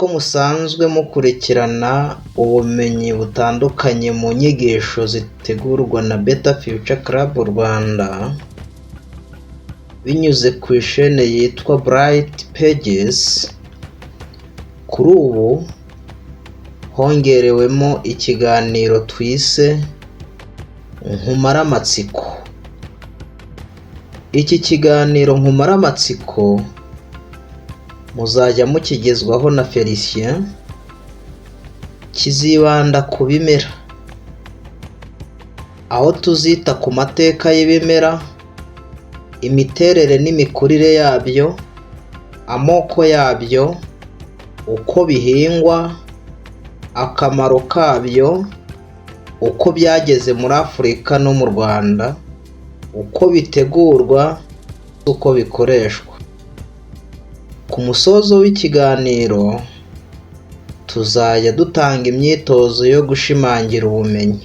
Nk'uko musanzwe mukurikirana ubumenyi butandukanye mu nyigisho zitegurwa na Better Future Club Rwanda binyuze ku ishene yitwa Bright Pages, kuri ubu hongerewemo ikiganiro twise Nkumaramatsiko. Iki kiganiro Nkumaramatsiko muzajya mukigezwaho na Felicien, kizibanda ku bimera, aho tuzita ku mateka y'ibimera, imiterere n'imikurire yabyo, amoko yabyo, uko bihingwa, akamaro kabyo, uko byageze muri Afurika no mu Rwanda, uko bitegurwa, uko bikoreshwa. Ku musozo w'ikiganiro tuzajya dutanga imyitozo yo gushimangira ubumenyi.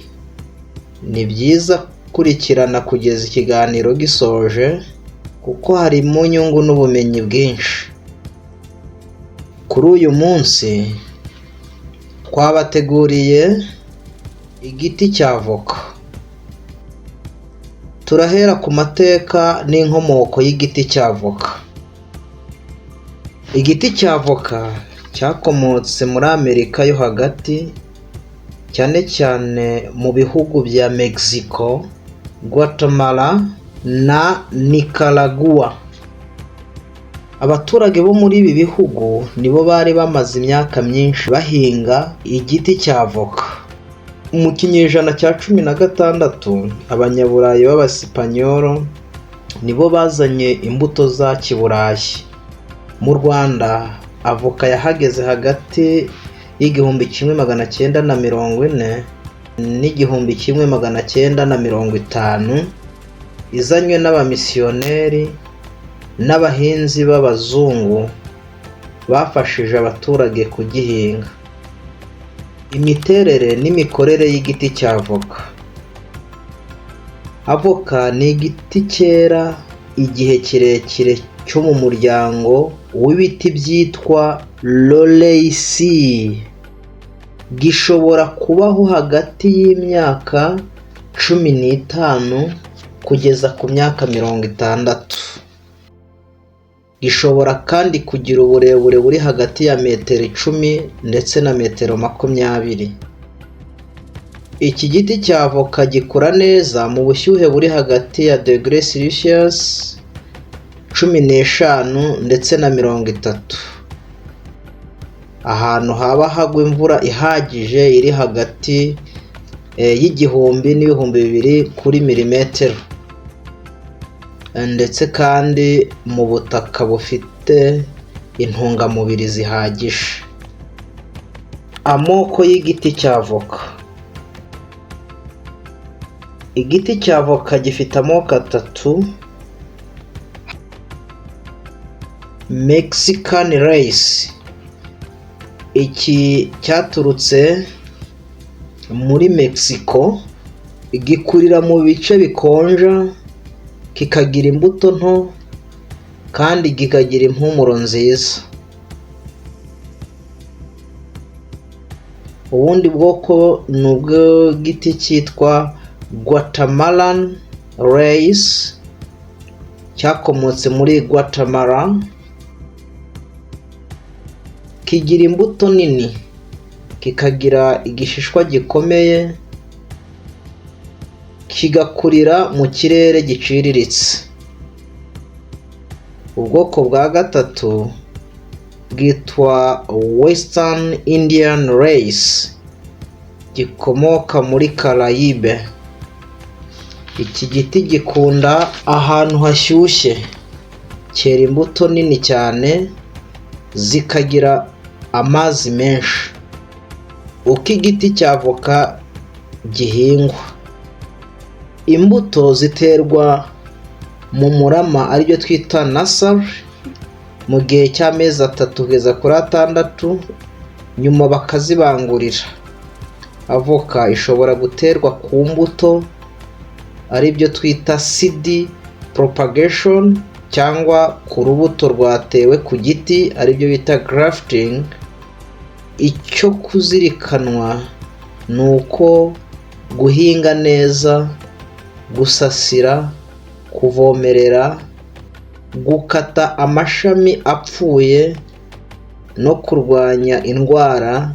Ni byiza kurikirana kugeza ikiganiro gisoje kuko harimo inyungu n'ubumenyi bwinshi. Kuri uyu munsi twabateguriye igiti cya avoka. Turahera ku mateka n'inkomoko y'igiti cya avoka. Igiti cya avoka cyakomotse muri Amerika yo hagati, cyane cyane mu bihugu bya Mexico, Guatemala na Nicaragua. Abaturage bo muri ibi bihugu nibo bari bamaze imyaka myinshi bahinga igiti cya avoka. Mu kinyejana cya 16 abanyaburayi b'Abasipanyolo nibo bazanye imbuto za kiburayi. Mu Rwanda avoka yahageze hagati y'1940 n'1950, izanywe n'abamisiyoneri n'abahinzi b'abazungu bafashije abaturage kugihinga. Imiterere n'imikorere y'igiti cya avoka. Avoka ni igiti cyera igihe kirekire cyo mu muryango w'ibiti byitwa Lauriceae. Gishobora kubaho hagati y'imyaka 15 kugeza ku myaka 60. Gishobora kandi kugira uburebure buri hagati ya metero 10 ndetse na metero 20. Iki giti cya avoka gikura neza mu bushyuhe buri hagati ya degrees Celsius 15 ndetse na 30. Ahantu haba hagwa imvura ihagije iri hagati y'igihumbi n'ibihumbi 2 kuri milimetero, ndetse kandi mu butaka bufite intungamubiri zihagije. Amoko y'igiti cya avoka. Igiti cya avoka gifite amoko 3: Mexican rice. Iki cyaturutse muri Mexico, gikurira mu bice bikonja, kikagira imbuto nto kandi kikagira impumuro nziza. Ubundi bwoko ni ubwo giti cyitwa Guatemalan rice, cyakomotse muri Guatemala. Kigira imbuto nini, kikagira igishishwa gikomeye, kigakurira mu kirere giciriritse. Ubwoko bwa gatatu bwitwa Western Indian rice, gikomoka muri Caraïbe. Iki giti gikunda ahantu hashyushye, cyera imbuto nini cyane, zikagira amazi menshi. Uko igiti cya avoka gihingwa. Imbuto ziterwa mu murama aribyo twita nursery mu gihe cy'amezi 3 kugeza kuri 6, nyuma bakazibangurira. Avoka ishobora guterwa ku mbuto aribyo twita seed propagation, cyangwa ku rubuto rwatewe ku giti aribyo bita grafting, icyo kuzirikanwa ni uko guhinga neza, gusasira, kuvomerera, gukata amashami apfuye no kurwanya indwara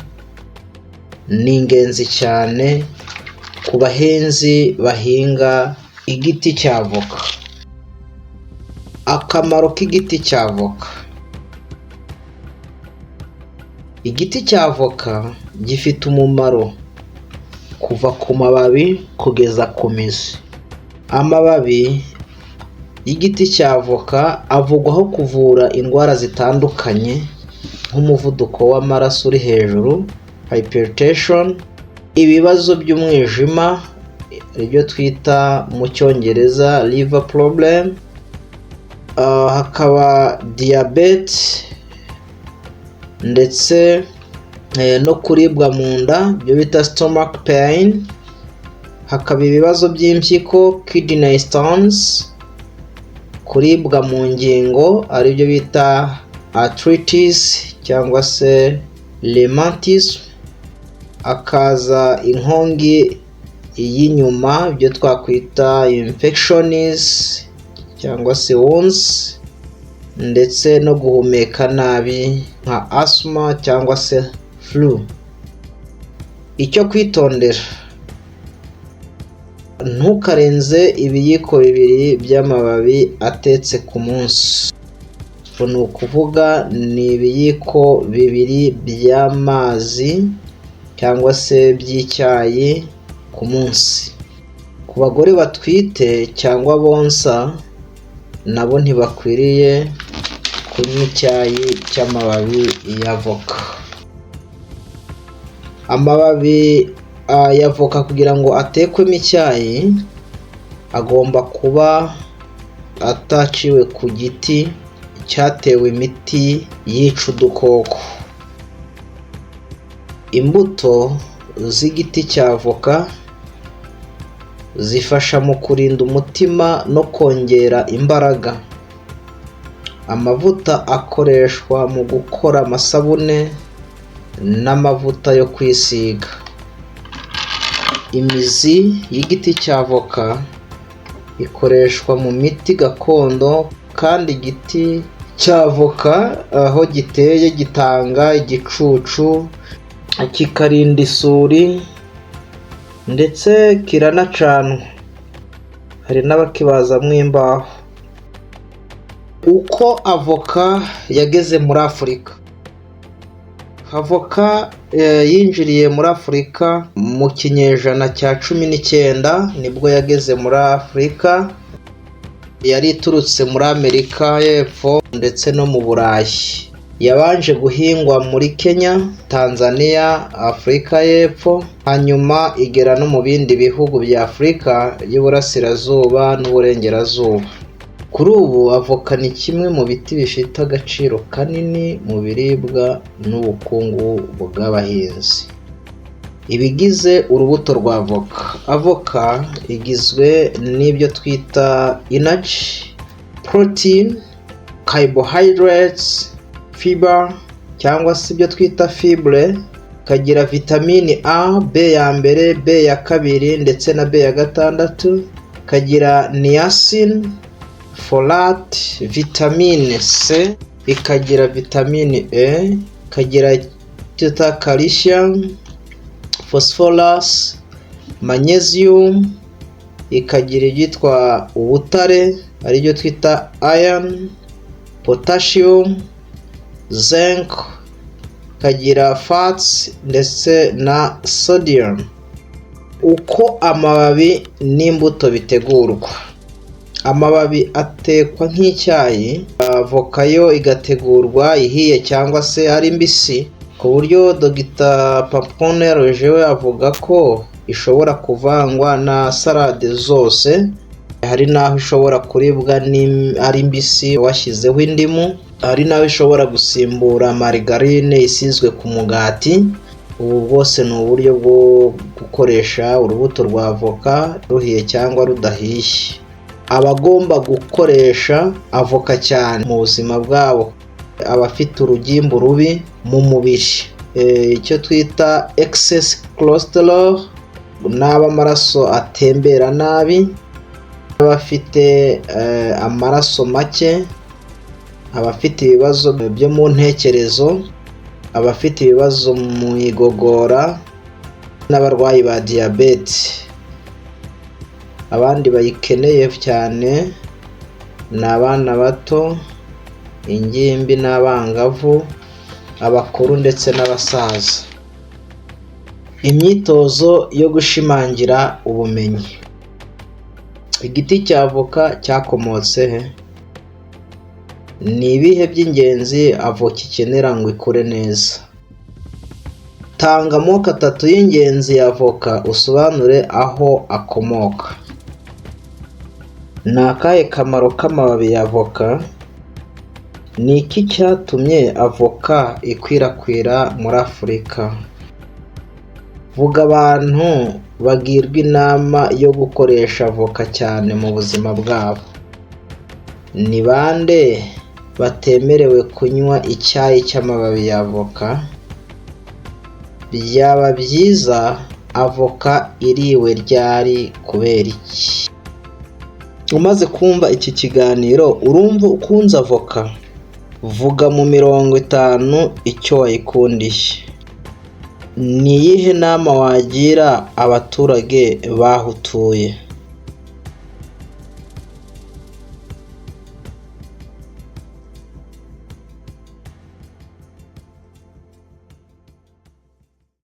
ni ingenzi cyane ku bahinzi bahinga igiti cya avoka. Akamaro k'igiti cya avoka. Igiti cya avoka gifite umumaro kuva ku mababi kugeza ku mizi. Amababi y'igiti cya avoka avugwaho kuvura indwara zitandukanye nk'umuvuduko w'amaraso uri hejuru, hypertension, ibibazo by'umwijima ibyo twita mu cyongereza liver problem, hakaba diyabete ndetse no kuribwa mu nda ibyo bita stomach pain, hakaba ibibazo by'impyiko kidney stones, kuribwa mu ngingo aribyo bita arthritis cyangwa se rheumatism, akaza inkongi y'inyuma ibyo twakwita infections cyangwa se wounds, ndetse no guhumeka nabi nka asthma cyangwa se flu. Icyo kwitondera: ntukarenze ibiyiko 2 by'amababi atetse ku munsi. Ni ukuvuga ni ibiyiko 2 by'amazi cyangwa se by'icyayi ku munsi. Ku bagore batwite cyangwa bonsa nabo ntibakwiriye kunywa icyayi cy'amababi y'avoka. Amababi y'avoka kugira ngo atekwemo icyayi agomba kuba ataciwe ku giti cyatewe imiti yica udukoko. Imbuto z'igiti cya avoka zifasha mu kurinda umutima no kongera imbaraga. Amavuta akoreshwa mu gukora amasabune n'amavuta yo kwisiga. Imizi y'igiti cya avoka ikoreshwa mu miti gakondo, kandi igiti cya avoka aho giteye gitanga igicucu, kikarinda isuri ndetse kiranacanwa. Hari n'abakibazamo imbaho. Uko avoka yageze muri Afurika. Avoka yinjiriye muri Afurika mu kinyejana cya 19 nibwo yageze muri Afurika. Yari iturutse muri Amerika y'Epfo ndetse no mu Burayi. Yabanje guhingwa muri Kenya, Tanzania, Afurika y'Epfo, hanyuma igera no mu bindi bihugu bya Afurika y'Uburasirazuba n'Uburengerazuba. Kuri ubu avoka ni kimwe mu biti bifite agaciro kanini mu biribwa n'ubukungu bw'abahinzi. Ibigize urubuto rwa avoka. Avoka igizwe n'ibyo twita energy, protein, carbohydrates, fiber cyangwa se ibyo twita fibre, kagira vitamini A, B ya mbere, B ya kabiri ndetse na B ya gatandatu, kagira niacin, folate, vitamine C, ikagira vitamine E, kagira tuta calcium, phosphorus, magnesium, ikagira ibyitwa ubutare aribyo twita iron, potassium, zinc, kagira fats ndetse na sodium. Uko amababi n'imbuto bitegurwa. Amababi atekwa nk'icyayi, avoka yo igategurwa ihiye cyangwa se ari mbisi, ku buryo Dr. Pampone Roger we avuga ko ishobora kuvangwa na salade zose. Hari naho ishobora kuribwa ari mbisi washyizeho indimu, hari naho ishobora gusimbura margarine isizwe ku mugati. Ubu bwose ni uburyo bwo gukoresha urubuto rwa avoka ruhiye cyangwa rudahiye. Abagomba gukoresha avoka cyane mu buzima bwabo abafite urugimbu rubi mu mubiri, icyo twita excess cholesterol, n'ab'amaraso atembera nabi, abafite amaraso make, abafite ibibazo byo mu ntekerezo, abafite ibibazo mu igogora, n'abarwayi ba diyabete. Abandi bayikeneye cyane ni abana bato, ingimbi n'abangavu, abakuru ndetse n'abasaza. Imyitozo yo gushimangira ubumenyi. Igiti cya avoka cyakomotse he? Ni ibihe by'ingenzi avoka ikenera ngo ikure neza? Tanga amoko 3 y'ingenzi ya avoka usobanure aho akomoka. Ni akahe kamaro k'amababi ya avoka? Ni iki cyatumye avoka ikwirakwira muri Afurika? Vuga abantu bagirwa inama yo gukoresha avoka cyane mu buzima bwabo. Ni bande batemerewe kunywa icyayi cy'amababi ya avoka? Byaba byiza avoka iriwe ryari kubera iki? Umaze kumva iki kiganiro urumva ukunze avoka? Vuga mu 50 icyo wayikundiye. Ni iyihe nama wagira abaturage bahutuye?